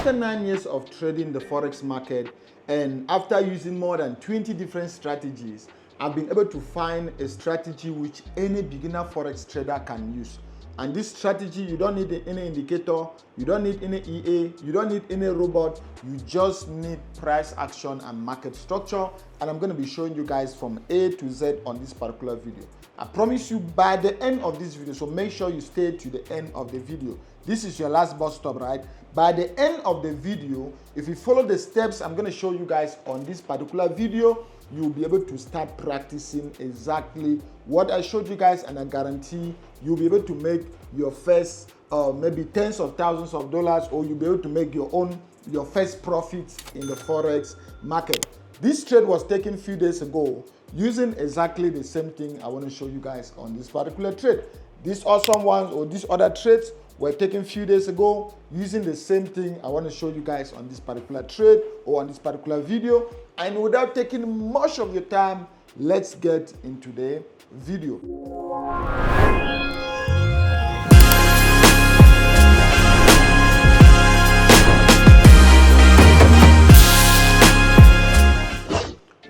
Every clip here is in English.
after 9 years of trading the Forex market and after using more than 20 different strategies, I've been able to find a strategy which any beginner Forex trader can use. And this strategy, you don't need any indicator, you don't need any EA, you don't need any robot, you just need price action and market structure. And I'm going to be showing you guys from A to Z on this particular video. I promise you by the end of this video, so make sure you stay to the end of the video. This is your last bus stop, right? By the end of the video, if you follow the steps I'm going to show you guys on this particular video, you'll be able to start practicing exactly what I showed you guys, and I guarantee you'll be able to make your first maybe tens of thousands of dollars, or you'll be able to make your first profits in the Forex market. This trade was taken a few days ago using exactly the same thing I want to show you guys on this particular trade. These awesome ones or these other trades were taken a few days ago using the same thing I want to show you guys on this particular trade or on this particular video. And without taking much of your time, let's get into the video.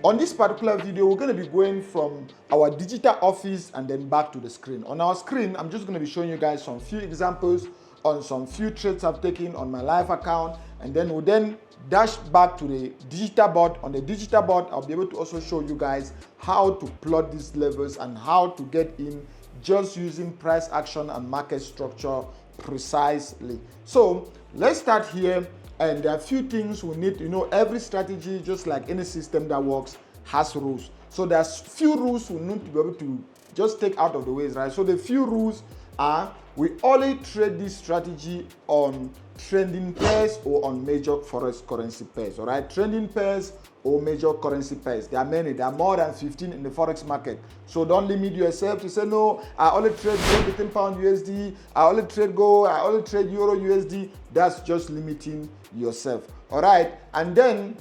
On this particular video, we're going to be going from our digital office and then back to the screen. On our screen, I'm just going to be showing you guys some few examples on some few trades I've taken on my live account, and then we'll then dash back to the digital board. On the digital board, I'll be able to also show you guys how to plot these levels and how to get in just using price action and market structure precisely. So let's start here. And there are a few things we need. You know, every strategy, just like any system that works, has rules. So there's few rules we need to be able to just take out of the ways, right? So the few rules are, we only trade this strategy on trending pairs or on major Forex currency pairs, all right? Trending pairs or major currency pairs. There are many. There are more than 15 in the Forex market. So don't limit yourself to say, no, I only trade £10 USD, I only trade gold, I only trade Euro USD. That's just limiting yourself, all right? And then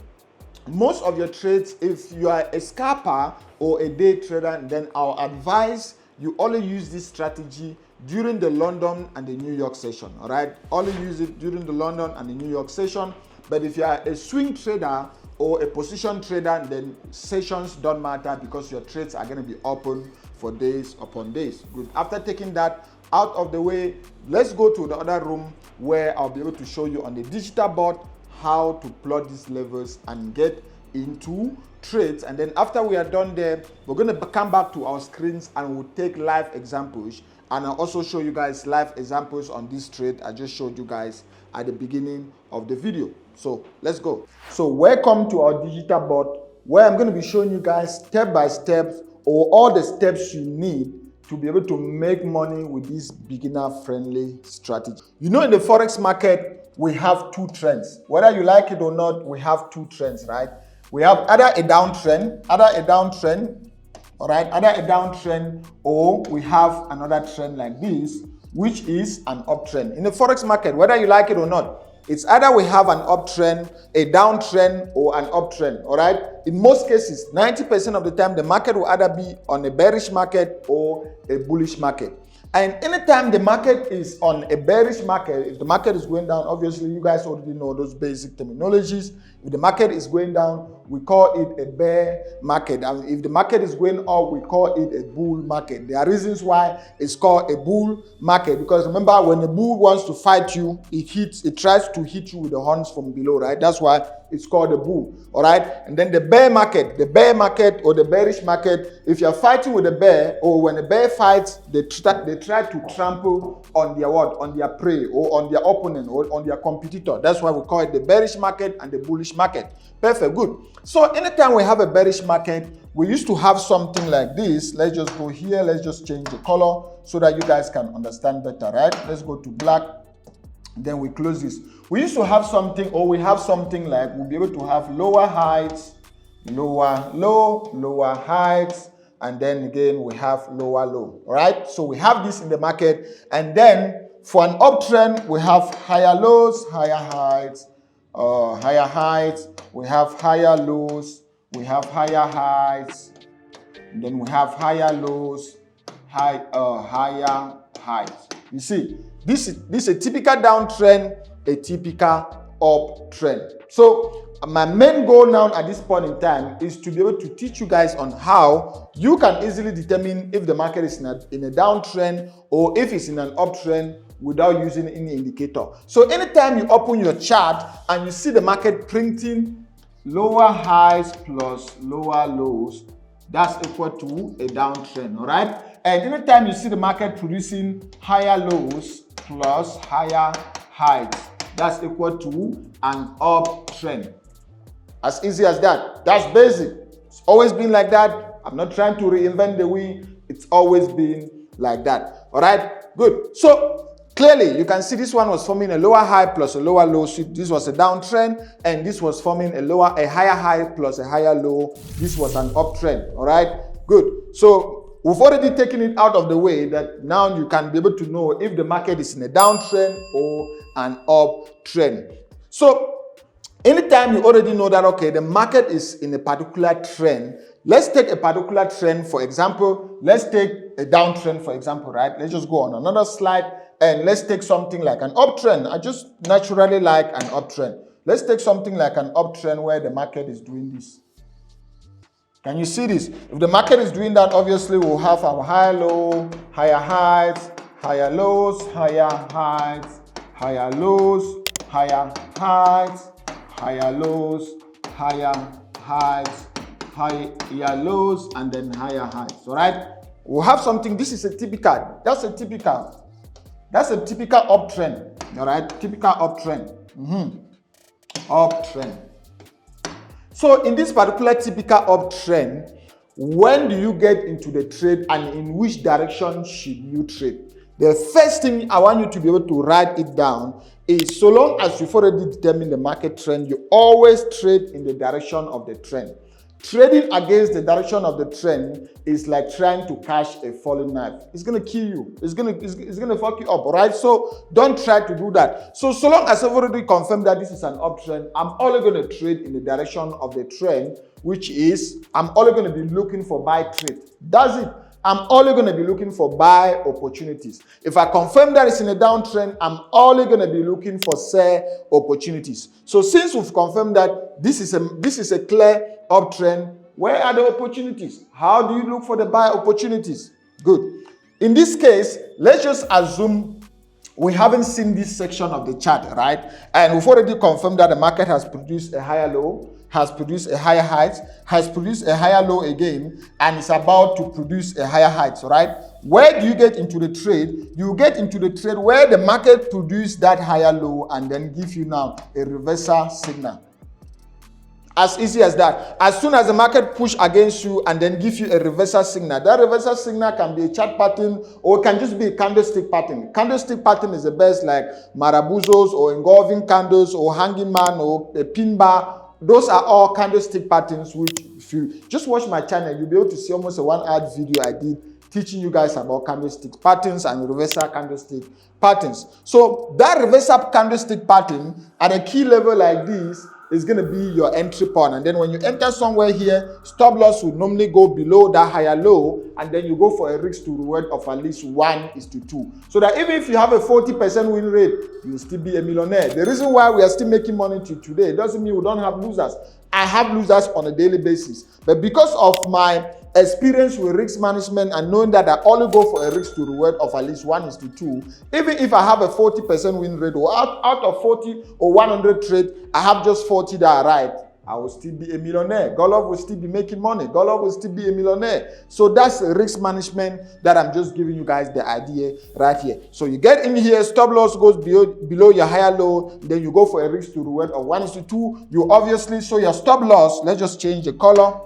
most of your trades, if you are a scalper or a day trader, then I'll advise you only use this strategy during the London and the New York session, all right? Only use it during the London and the New York session. But if you are a swing trader or a position trader, then sessions don't matter because your trades are going to be open for days upon days. Good. After taking that out of the way, let's go to the other room where I'll be able to show you on the digital board how to plot these levels and get into trades. And then after we are done there, we're going to come back to our screens and we'll take live examples. And I'll also show you guys live examples on this trade I just showed you guys at the beginning of the video. So let's go. So welcome to our digital board, where I'm going to be showing you guys step by step or all the steps you need to be able to make money with this beginner friendly strategy. You know, in the Forex market, we have two trends. Whether you like it or not, we have two trends, right? We have either a downtrend, all right, either a downtrend, or we have another trend like this, which is an uptrend. In the Forex market, whether you like it or not, it's either we have an uptrend, a downtrend, or an uptrend, all right? In most cases, 90% of the time, the market will either be on a bearish market or a bullish market. And anytime the market is on a bearish market, if the market is going down, obviously you guys already know those basic terminologies. If the market is going down, we call it a bear market. And if the market is going up, we call it a bull market. There are reasons why it's called a bull market, because remember, when a bull wants to fight you, it tries to hit you with the horns from below, right? That's why it's called a bull, all right? And then the bear market or the bearish market, if you're fighting with a bear, or when a bear fights, they try to trample on their what? On their prey or on their opponent or on their competitor. That's why we call it the bearish market and the bullish market. Perfect, good. So anytime we have a bearish market, we used to have something like this. Let's just go here. Let's just change the color so that you guys can understand better, right? Let's go to black. Then we close this. We used to have something, or we have something like, we'll be able to have lower heights, lower low, lower heights, and then again we have lower low, all right? So we have this in the market, and then for an uptrend, we have higher lows, higher heights, we have higher lows, we have higher heights, and then we have higher lows, higher heights. You see, this is a typical downtrend, a typical uptrend. So my main goal now at this point in time is to be able to teach you guys on how you can easily determine if the market is in a downtrend or if it's in an uptrend without using any indicator. So anytime you open your chart and you see the market printing lower highs plus lower lows, that's equal to a downtrend, all right? And anytime you see the market producing higher lows plus higher highs, that's equal to an uptrend. As easy as that. That's basic. It's always been like that. I'm not trying to reinvent the wheel. It's always been like that. All right? Good. So clearly, you can see this one was forming a lower high plus a lower low. So this was a downtrend, and this was forming a higher high plus a higher low. This was an uptrend. All right? Good. So we've already taken it out of the way that now you can be able to know if the market is in a downtrend or an uptrend. So anytime you already know that, okay, the market is in a particular trend, let's take a particular trend, for example, let's take a downtrend, for example, right? Let's just go on another slide and let's take something like an uptrend. I just naturally like an uptrend. Let's take something like an uptrend where the market is doing this. Can you see this? If the market is doing that, obviously we'll have our higher low, higher highs, higher lows, higher highs, higher lows, higher highs, higher lows, higher highs, higher lows, and then higher highs. All right? We'll have something. This is a typical. That's a typical uptrend. All right? Typical uptrend. Uptrend. So in this particular typical uptrend, when do you get into the trade and in which direction should you trade? The first thing I want you to be able to write it down is, so long as you've already determined the market trend, you always trade in the direction of the trend. Trading against the direction of the trend is like trying to catch a falling knife. It's going to kill you. It's going to fuck you up, all right? So don't try to do that. So long as I've already confirmed that this is an uptrend, I'm only going to trade in the direction of the trend, which is I'm only going to be looking for buy trade. That's it. I'm only going to be looking for buy opportunities. If I confirm that it's in a downtrend, I'm only going to be looking for sell opportunities. So since we've confirmed that this is a clear uptrend, where are the opportunities? How do you look for the buy opportunities? Good. In this case, let's just assume we haven't seen this section of the chart, right? And we've already confirmed that the market has produced a higher low, has produced a higher height, has produced a higher low again, and is about to produce a higher height, right? Where do you get into the trade? You get into the trade where the market produced that higher low and then give you now a reversal signal. As easy as that. As soon as the market push against you and then give you a reversal signal, that reversal signal can be a chart pattern or it can just be a candlestick pattern. Candlestick pattern is the best, like marabuzos or engulfing candles or hanging man or a pin bar. Those are all candlestick patterns, which if you just watch my channel, you'll be able to see almost a 1-hour video I did teaching you guys about candlestick patterns and reversal candlestick patterns. So that reversal candlestick pattern at a key level like this is going to be your entry point. And then when you enter somewhere here, stop loss would normally go below that higher low, and then you go for a risk to reward of at least 1:2. So that even if you have a 40% win rate, you'll still be a millionaire. The reason why we are still making money today doesn't mean we don't have losers. I have losers on a daily basis. But because of my experience with risk management and knowing that I only go for a risk to reward of at least 1:2, even if I have a 40% win rate or out of 40 or 100 trade, I have just 40 that are right, I will still be a millionaire. Godlove will still be making money. Godlove will still be a millionaire. So that's risk management that I'm just giving you guys the idea right here. So you get in here, stop loss goes below your higher low, then you go for a risk to reward of 1:2. You obviously, so your stop loss, let's just change the color.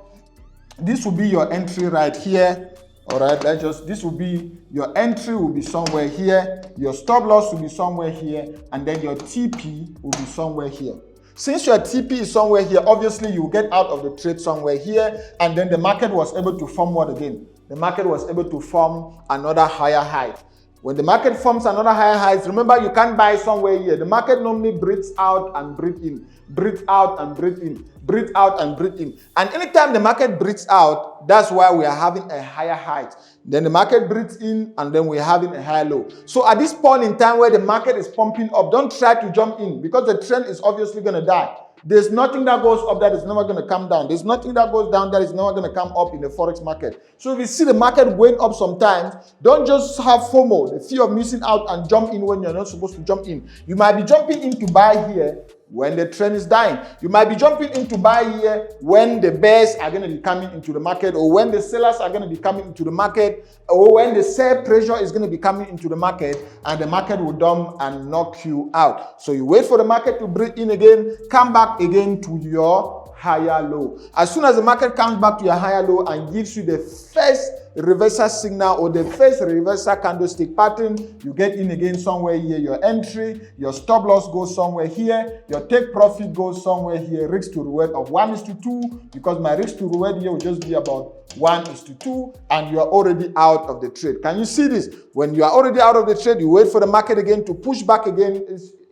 This will be your entry right here. All right, this will be your entry will be somewhere here. Your stop loss will be somewhere here. And then your TP will be somewhere here. Since your TP is somewhere here, obviously you get out of the trade somewhere here. And then the market was able to form what again? The market was able to form another higher high. When the market forms another higher highs, remember you can't buy somewhere here. The market normally breathes out and breathes in, breathes out and breathes in, breathes out and breathes in. And anytime the market breathes out, that's why we are having a higher height. Then the market breathes in and then we're having a higher low. So at this point in time where the market is pumping up, don't try to jump in because the trend is obviously going to die. There's nothing that goes up that is never going to come down. There's nothing that goes down that is never going to come up in the Forex market. So if you see the market going up sometimes, don't just have FOMO, the fear of missing out, and jump in when you're not supposed to jump in. You might be jumping in to buy here when the trend is dying. You might be jumping in to buy here when the bears are going to be coming into the market, or when the sellers are going to be coming into the market, or when the sell pressure is going to be coming into the market, and the market will dump and knock you out. So you wait for the market to breathe in again, come back again to your higher low. As soon as the market comes back to your higher low and gives you the first reversal signal or the first reversal candlestick pattern, you get in again somewhere here. Your entry, your stop loss goes somewhere here, your take profit goes somewhere here. Risk to reward of 1:2, because my risk to reward here will just be about 1:2, and you are already out of the trade. Can you see this? When you are already out of the trade, you wait for the market again to push back again.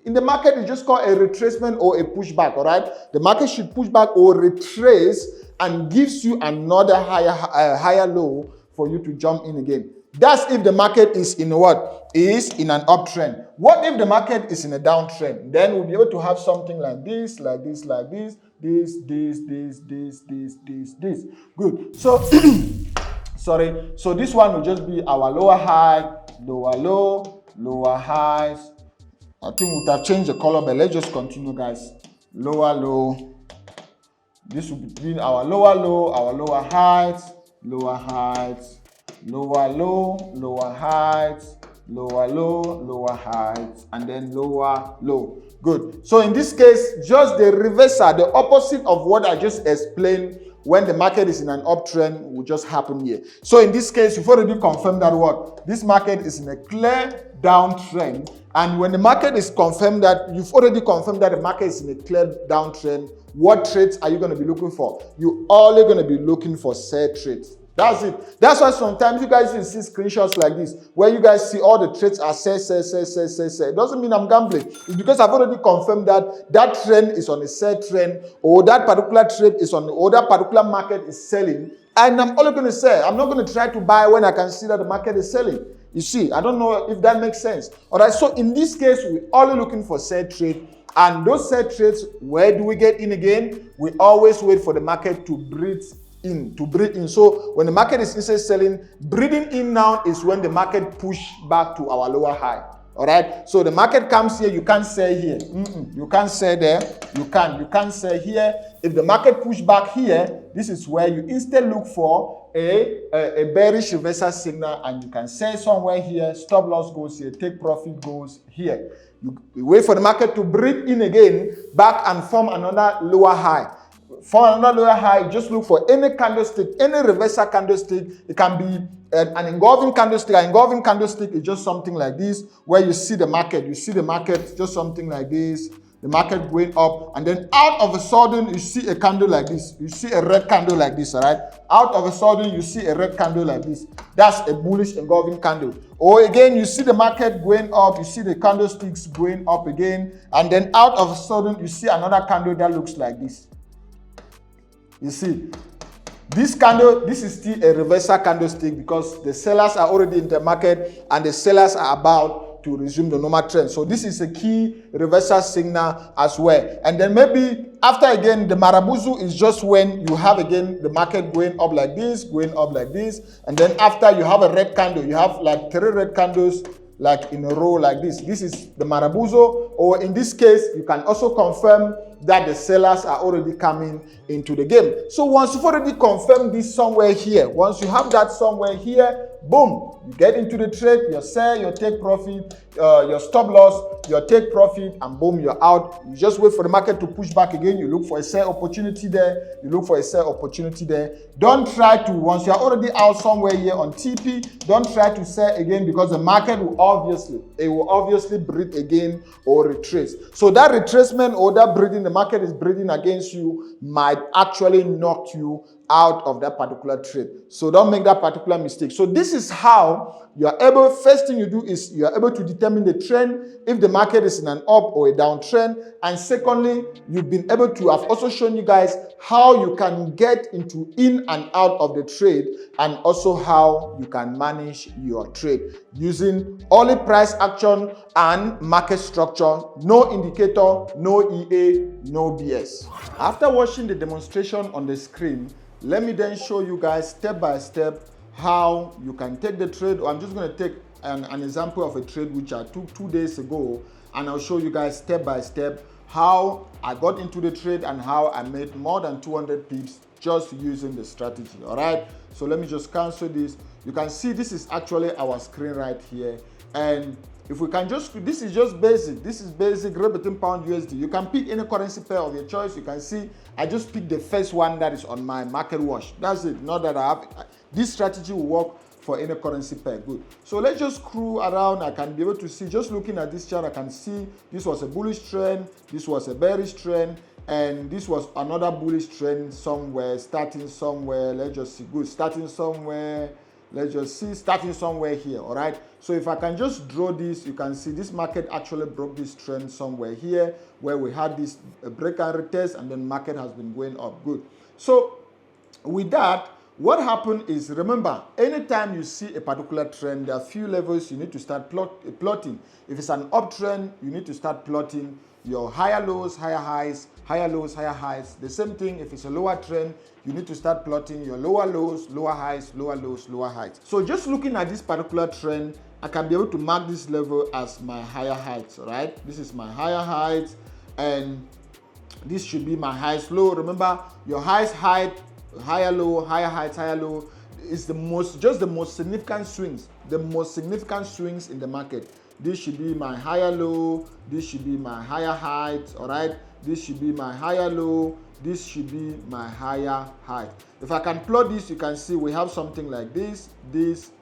In the market, it's just called a retracement or a pushback, all right? The market should push back or retrace and gives you another higher low for you to jump in again. That's if the market is in what? Is in an uptrend. What if the market is in a downtrend? Then we'll be able to have something like this, like this, like this, this. Good. So, sorry. So this one will just be our lower high, lower low, lower highs. I think we would have changed the color, but let's just continue, guys. Lower low. This will be our lower low, our lower heights, lower heights, lower low, lower heights, lower low, lower heights, and then lower low. Good. So in this case, just the reversal, the opposite of what I just explained when the market is in an uptrend will just happen here. So in this case, you've already confirmed that what? This market is in a clear downtrend. And when the market is confirmed that, you've already confirmed that the market is in a clear downtrend, what trades are you going to be looking for? You're only going to be looking for sell trades. That's it. That's why sometimes you guys will see screenshots like this, where you guys see all the trades are sell. It doesn't mean I'm gambling. It's because I've already confirmed that that trend is on a sell trend, or that particular trade is on, or that particular market is selling. And I'm only going to sell. I'm not going to try to buy when I can see that the market is selling. You see, I don't know if that makes sense. All right, so in this case, we're only looking for sell trade. And those sell trades, where do we get in again? We always wait for the market to breathe in. So when the market is inside selling, breathing in now is when the market push back to our lower high. All right. So the market comes here, you can't sell here. You can't sell there. You can't sell here. If the market push back here, this is where you instead look for a bearish reversal signal, and you can sell somewhere here. Stop loss goes here. Take profit goes here. You wait for the market to breathe in again, back and form another lower high. For another lower high, just look for any candlestick, any reversal candlestick. It can be an engulfing candlestick. An engulfing candlestick is just something like this, where you see the market. You see the market just something like this. The market going up, and then out of a sudden you see a candle like this. You see a red candle like this, all right? Out of a sudden you see a red candle like this. That's a bullish engulfing candle. Or again, you see the market going up, you see the candlesticks going up again, and then out of a sudden you see another candle that looks like this. You see, this candle, this is still a reversal candlestick because the sellers are already in the market and the sellers are about to resume the normal trend. So this is a key reversal signal as well. And then maybe after again, the marabuzu is just when you have again the market going up like this, and then after you have a red candle, you have like 3 red candles like in a row like this. This is the marabuzo, or in this case, you can also confirm that the sellers are already coming into the game. So once you've already confirmed this somewhere here, once you have that somewhere here, boom, you get into the trade, you sell, you take profit, your stop loss, your take profit, and boom, you're out. You just wait for the market to push back again. You look for a sell opportunity there. You look for a sell opportunity there. Don't try to, once you're already out somewhere here on TP, don't try to sell again, because the market will obviously breathe again or retrace. So that retracement or that breathing, the market is breathing against you, might actually knock you out of that particular trade. So don't make that particular mistake. So this is how you are able, first thing you do is you are able to determine the trend, if the market is in an up or a downtrend. And secondly, you've been able to, I've also shown you guys how you can get in and out of the trade, and also how you can manage your trade using only price action and market structure, no indicator, no EA, no BS. After watching the demonstration on the screen, let me then show you guys step by step how you can take the trade. I'm just going to take an example of a trade which I took 2 days ago, and I'll show you guys step by step how I got into the trade and how I made more than 200 pips just using the strategy. All right, so let me just cancel this. You can see this is actually our screen right here, and if we can just, this is just basic. This is basic Great Britain Pound USD. You can pick any currency pair of your choice. You can see I just picked the first one that is on my market watch. That's it. Not that I have, this strategy will work for any currency pair. Good. So let's just screw around. I can be able to see, just looking at this chart, I can see this was a bullish trend, this was a bearish trend, and this was another bullish trend somewhere, starting somewhere. Let's just see. Good. Starting somewhere. Let's just see, starting somewhere here. All right, so if I can just draw this, you can see this market actually broke this trend somewhere here, where we had this break and retest, and then market has been going up. Good. So with that, what happened is, remember, anytime you see a particular trend, there are a few levels you need to start plotting. If it's an uptrend, you need to start plotting your higher lows, higher highs, higher lows, higher highs. The same thing, if it's a lower trend, you need to start plotting your lower lows, lower highs, lower lows, lower highs. So just looking at this particular trend, I can be able to mark this level as my higher heights, all right? This is my higher heights, and this should be my highest low. Remember, your highest height, higher low, higher heights, higher low is the most significant swings, in the market. This should be my higher low, this should be my higher height, all right? This should be my higher low, this should be my higher height. If I can plot this, you can see we have something like this, this.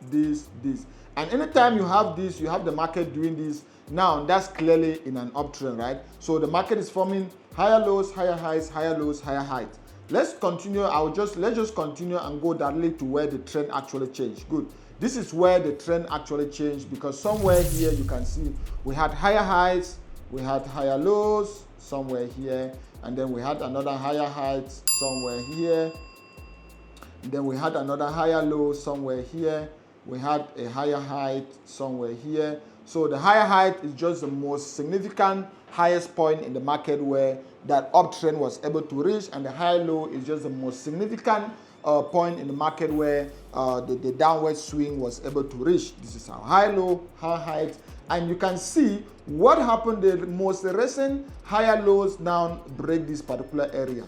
And anytime you have this, you have the market doing this. Now that's clearly in an uptrend, right? So the market is forming higher lows, higher highs, higher lows, higher heights. Let's continue. Let's just continue and go directly to where the trend actually changed. Good. This is where the trend actually changed, because somewhere here you can see we had higher highs, we had higher lows somewhere here, and then we had another higher height somewhere here, and then we had another higher low somewhere here, we had a higher height somewhere here. So the higher height is just the most significant highest point in the market where that uptrend was able to reach, and the high low is just the most significant point in the market where the downward swing was able to reach. This is our high low, high height, and you can see what happened. The most recent higher lows now break this particular area.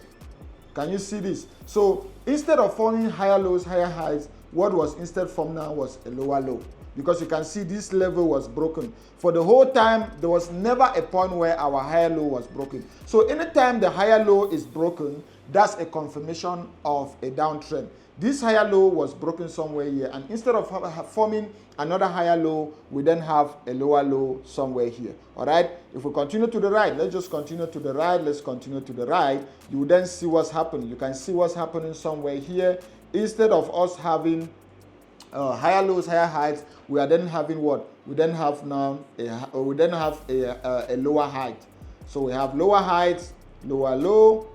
Can you see this? So instead of forming higher lows, higher highs, what was instead formed now was a lower low, because you can see this level was broken. For the whole time, there was never a point where our higher low was broken. So anytime the higher low is broken, that's a confirmation of a downtrend. This higher low was broken somewhere here, and instead of forming another higher low, we then have a lower low somewhere here. All right, if we continue to the right, let's just continue to the right, let's continue to the right, you will then see what's happening. You can see what's happening somewhere here. Instead of us having higher lows, higher heights, we are then having what? We then have now a lower height. So we have lower heights, lower low.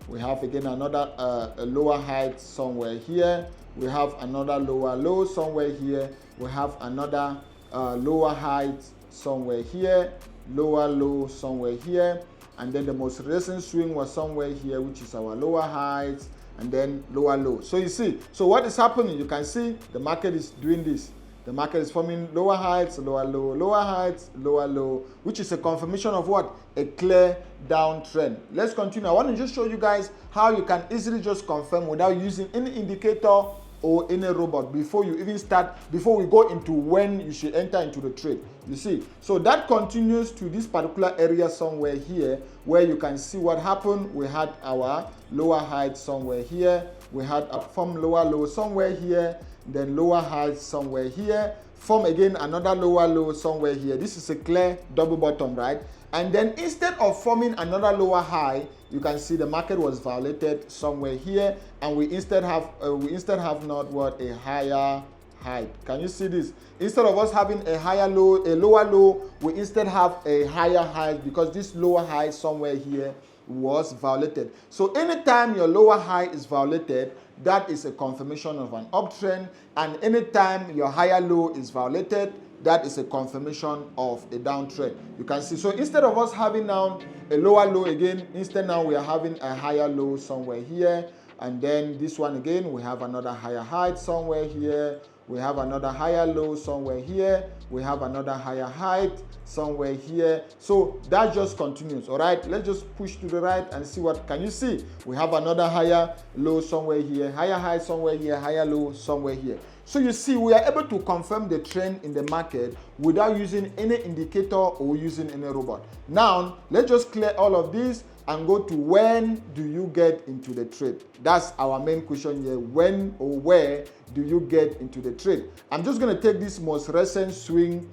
We have again another a lower height somewhere here. We have another lower low somewhere here. We have another lower height somewhere here, lower low somewhere here, and then the most recent swing was somewhere here, which is our lower height, and then lower low. So you see, so what is happening? You can see the market is doing this. The market is forming lower heights, lower low, lower heights, lower low, which is a confirmation of what? A clear downtrend. Let's continue. I want to just show you guys how you can easily just confirm without using any indicator or any robot before you even start, before we go into when you should enter into the trade. You see, so that continues to this particular area somewhere here, where you can see what happened. We had our lower height somewhere here, we had a form lower low somewhere here, then lower heights somewhere here, form again another lower low somewhere here. This is a clear double bottom, right? And then instead of forming another lower high, you can see the market was violated somewhere here, and we instead have not what, a higher high. Can you see this? Instead of us having a higher low, a lower low, we instead have a higher high because this lower high somewhere here was violated. So anytime your lower high is violated, that is a confirmation of an uptrend, and anytime your higher low is violated, that is a confirmation of a downtrend. You can see, so instead of us having now a lower low again, instead now we are having a higher low somewhere here, and then this one again, we have another higher high somewhere here, we have another higher low somewhere here, we have another higher height somewhere here. So that just continues. All right, let's just push to the right and see what can you see. We have another higher low somewhere here, higher high somewhere here, higher low somewhere here. So you see, we are able to confirm the trend in the market without using any indicator or using any robot. Now let's just clear all of this and go to when do you get into the trade. That's our main question here. When or where do you get into the trade? I'm just going to take this most recent swing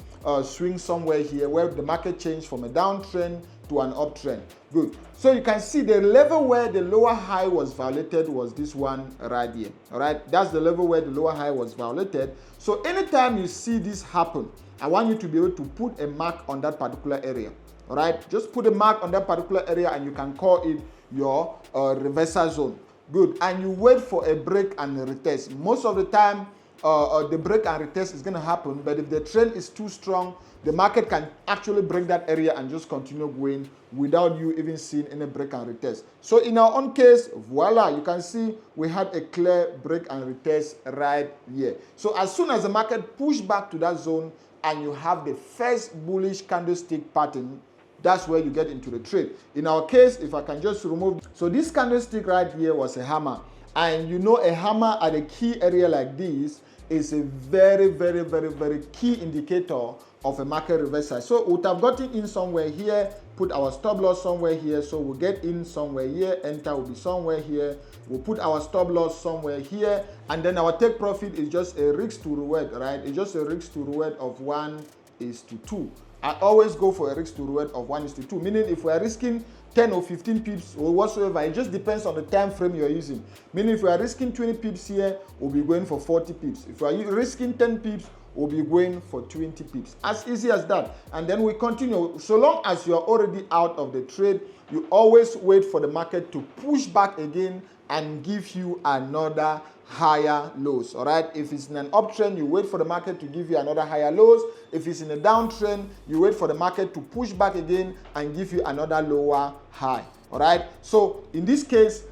somewhere here where the market changed from a downtrend to an uptrend. Good. So you can see the level where the lower high was violated was this one right here. All right, that's the level where the lower high was violated. So anytime you see this happen, I want you to be able to put a mark on that particular area. All right, just put a mark on that particular area and you can call it your reversal zone. Good. And you wait for a break and a retest. Most of the time, the break and retest is going to happen, but if the trend is too strong, the market can actually break that area and just continue going without you even seeing any break and retest. So in our own case, voila, you can see we had a clear break and retest right here. So as soon as the market pushed back to that zone and you have the first bullish candlestick pattern, that's where you get into the trade. In our case, if I can just remove, so this candlestick right here was a hammer. And you know, a hammer at a key area like this is a very, very, very, very key indicator of a market reversal. So we would have gotten in somewhere here, put our stop loss somewhere here. So we'll get in somewhere here, enter will be somewhere here. We'll put our stop loss somewhere here. And then our take profit is just a risk to reward, right? It's just a risk to reward of 1:2. I always go for a risk to reward of 1:2, meaning if we are risking 10 or 15 pips or whatsoever, it just depends on the time frame you're using. Meaning if we are risking 20 pips here, we'll be going for 40 pips. If we are risking 10 pips, we'll be going for 20 pips. As easy as that. And then we continue. So long as you're already out of the trade, you always wait for the market to push back again and give you another higher lows. All right, if it's in an uptrend, you wait for the market to give you another higher lows. If it's in a downtrend, you wait for the market to push back again and give you another lower high. All right, so in this case,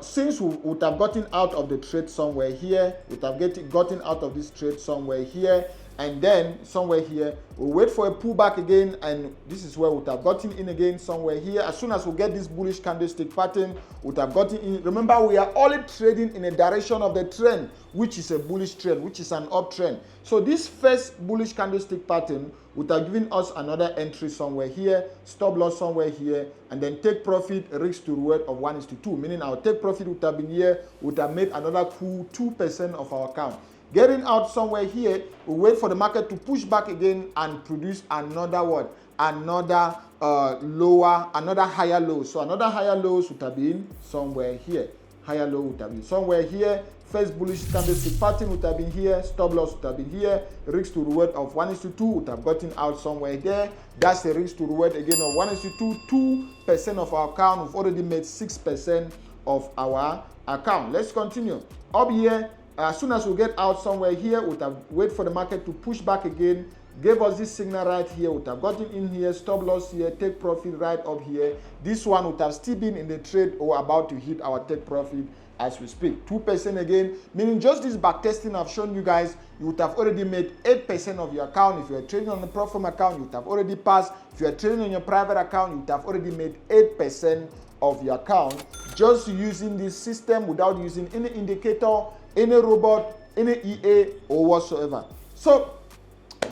since we would have gotten out of the trade somewhere here, we would have gotten out of this trade somewhere here, and then somewhere here, we'll wait for a pullback again, and this is where we would have gotten in again somewhere here. As soon as we get this bullish candlestick pattern, we would have gotten in. Remember, we are only trading in a direction of the trend, which is a bullish trend, which is an uptrend. So this first bullish candlestick pattern would have given us another entry somewhere here, stop loss somewhere here, and then take profit, risk to reward of 1:2, meaning our take profit would have been here, would have made another cool 2% of our account. Getting out somewhere here, we wait for the market to push back again and produce another what? Another another higher low. So another higher lows would have been somewhere here. Higher low would have been somewhere here. First bullish candlestick pattern would have been here. Stop loss would have been here. Risk to reward of 1:2 would have gotten out somewhere there. That's a risk to reward again of 1:2. 2% of our account. We've already made 6% of our account. Let's continue. Up here, as soon as we get out somewhere here, we would have wait for the market to push back again, gave us this signal right here, we would have gotten in here, stop loss here, take profit right up here. This one would have still been in the trade or about to hit our take profit as we speak. 2% again, meaning just this back testing I've shown you guys, you would have already made 8% of your account. If you are trading on the Profit account, you would have already passed. If you are trading on your private account, you would have already made 8% of your account just using this system without using any indicator, any robot, any EA or whatsoever. So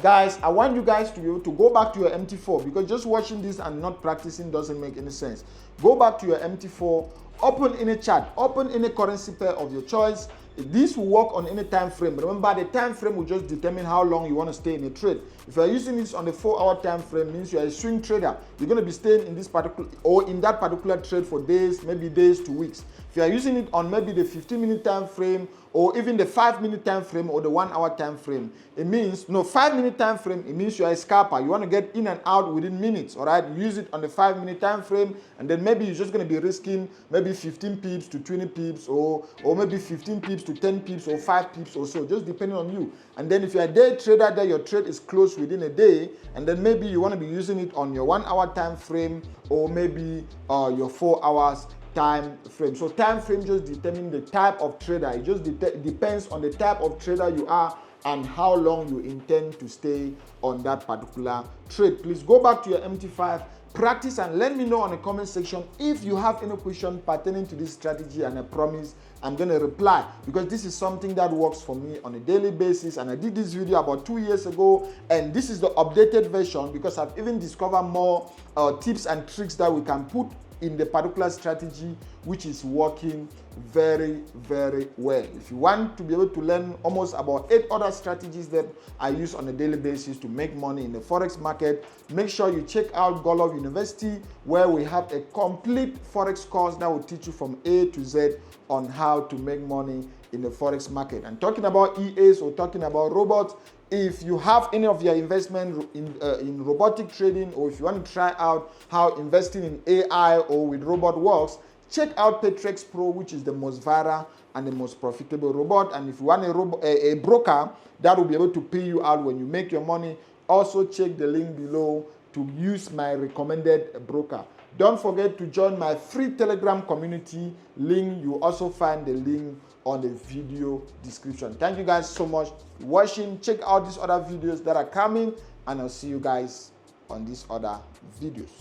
guys, I want you guys to be able to go back to your MT4, because just watching this and not practicing doesn't make any sense. Go back to your MT4, open any chart, open any currency pair of your choice, This will work on any time frame. Remember, the time frame will just determine how long you want to stay in a trade. If you're using this on the 4-hour time frame, means you're a swing trader. You're going to be staying in this particular or in that particular trade for days, maybe days to weeks. If you are using it on maybe the 15-minute time frame or even the 5-minute time frame or the 1-hour time frame, it means 5-minute time frame, it means you are a scalper. You want to get in and out within minutes, all right? Use it on the 5-minute time frame, and then maybe you're just going to be risking maybe 15 pips to 20 pips or maybe 15 pips to 10 pips or 5 pips or so, just depending on you. And then if you're a day trader, then your trade is closed within a day, and then maybe you want to be using it on your 1-hour time frame or maybe your 4 hours time frame. So time frame just determines the type of trader. It just depends on the type of trader you are and how long you intend to stay on that particular trade. Please go back to your MT5, practice, and let me know on the comment section if you have any question pertaining to this strategy, and I promise I'm going to reply, because this is something that works for me on a daily basis, and I did this video about 2 years ago, and this is the updated version because I've even discovered more tips and tricks that we can put in the particular strategy, which is working very, very well. If you want to be able to learn almost about 8 other strategies that I use on a daily basis to make money in the Forex market, make sure you check out Godlove University, where we have a complete Forex course that will teach you from A to Z on how to make money in the Forex market. And talking about EAs or talking about robots, if you have any of your investment in robotic trading, or if you want to try out how investing in AI or with robot works, check out Perps Pro, which is the most viral and the most profitable robot. And if you want a broker that will be able to pay you out when you make your money, also check the link below to use my recommended broker. Don't forget to join my free Telegram community link. You also find the link on the video description. Thank you guys so much for watching. Check out these other videos that are coming, and I'll see you guys on these other videos.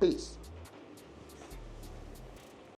Peace.